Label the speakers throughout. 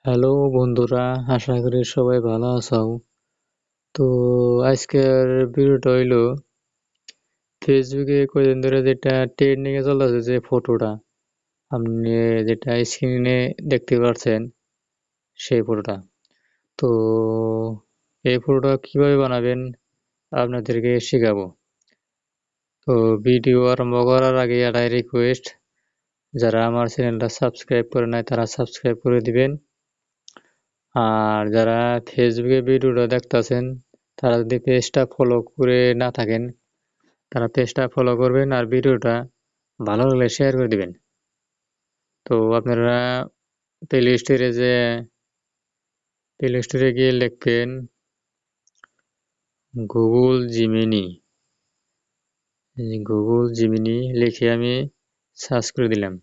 Speaker 1: Hello বন্ধুরা, আশা করি সবাই ভালো আছো। তো আজকের ভিডিওটা হইলো ফেসবুকে কয়দিন ধরে যেটা ট্রেন্ডিং এ চলতেছে যে ফটোটা, আপনি যেটা স্ক্রিনে দেখতে পাচ্ছেন সেই ফটোটা। তো এই ফটোটা কিভাবে বানাবেন আপনাদেরকে শেখাবো। তো ভিডিও আরম্ভ করার আগে একটাই রিকোয়েস্ট, যারা আমার চ্যানেলটা সাবস্ক্রাইব করে নাই তারা সাবস্ক্রাইব করে দিবেন। আর যারা ফেসবুকে ভিডিওটা দেখতাছেন তারা যদি পেজটা ফলো করে না থাকেন তারা পেজটা ফলো করবেন আর ভিডিওটা ভালো লাগলে শেয়ার করে দিবেন। তো আপনারা প্লে স্টোরে গিয়ে লিখবেন গুগল জিমিনি লিখে আমি সার্চ করে দিলাম।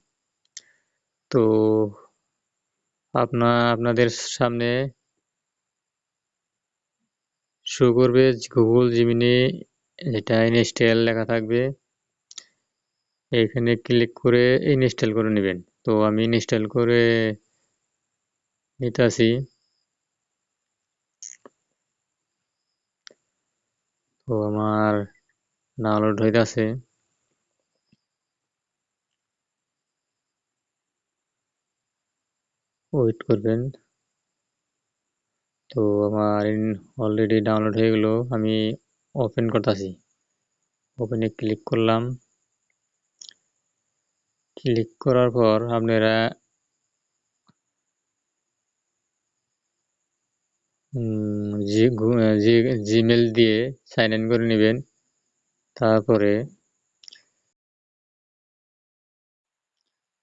Speaker 1: তো আপনাদের সামনে শো করবে গুগল জিমিনি, যেটা ইনস্টল লেখা থাকবে, এখানে ক্লিক করে ইনস্টল করে নেবেন। তো আমি ইনস্টল করে নিতেছি। তো আমার ডাউনলোড হইতাছে। ওয়েট করবেন। তো আমার অলরেডি ডাউনলোড হয়ে গেল, আমি ওপেন করতেছি। ওপেনে ক্লিক করলাম। ক্লিক করার পর আপনারা জিমেল দিয়ে সাইন ইন করে নেবেন। তারপরে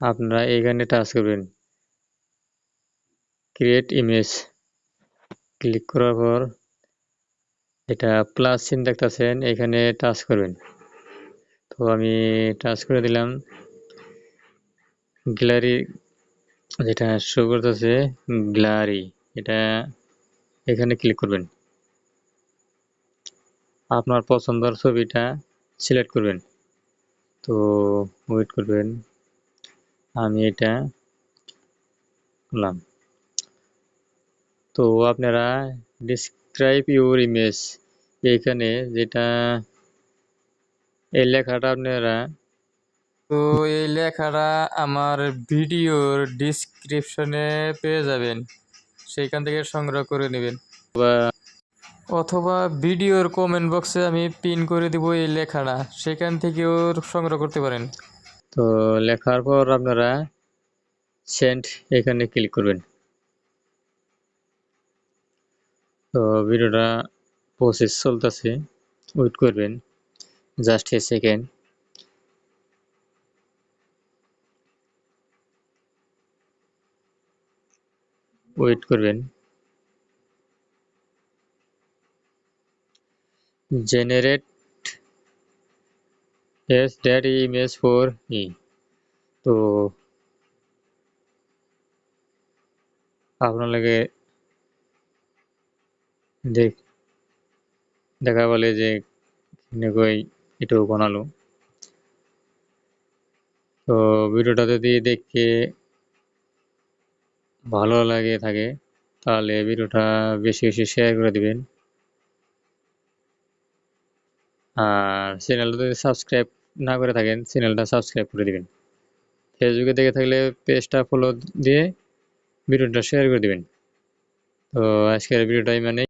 Speaker 1: আপনারা এখানে টাচ করবেন ক্রিয়েট ইমেজ। ক্লিক করার পর এটা প্লাস চিহ্ন দেখতেছেন, এখানে টাচ করবেন। তো আমি টাচ করে দিলাম। গ্যালারি যেটা শো করতেছে গ্যালারি, এটা এখানে ক্লিক করবেন। আপনার পছন্দের ছবিটা সিলেক্ট করবেন। তো ওয়েট করবেন, আমি এটা করলাম। তো আপনারা ডিসক্রাইব ইউর ইমেজ, এখানে যেটা এই লেখাটা আপনারা
Speaker 2: তো এই লেখাটা আমার ভিডিওর ডিসক্রিপশনে পেয়ে যাবেন, সেইখান থেকে সংগ্রহ করে নেবেন, অথবা ভিডিওর কমেন্ট বক্সে আমি পিন করে দিব এই লেখাটা, সেখান থেকেও সংগ্রহ করতে পারেন।
Speaker 1: তো লেখার পর আপনারা সেন্ড এখানে ক্লিক করবেন। তো ভিডিওটা প্রসেস চলতেছে, ওয়েট করবেন জাস্ট এ সেকেন্ড। ওয়েট করবেন। Generate that image for me. তো আপনাকে দেখা বলে যে কই এটাও বানালো। তো ভিডিওটা যদি দেখতে ভালো লাগে থাকে তাহলে ভিডিওটা বেশি বেশি শেয়ার করে দিবেন। আর চ্যানেলটা যদি সাবস্ক্রাইব না করে থাকেন চ্যানেলটা সাবস্ক্রাইব করে দিবেন। ফেসবুকে দেখে থাকলে পেজটা ফলো দিয়ে ভিডিওটা শেয়ার করে দিবেন। তো আজকের ভিডিওটা মানে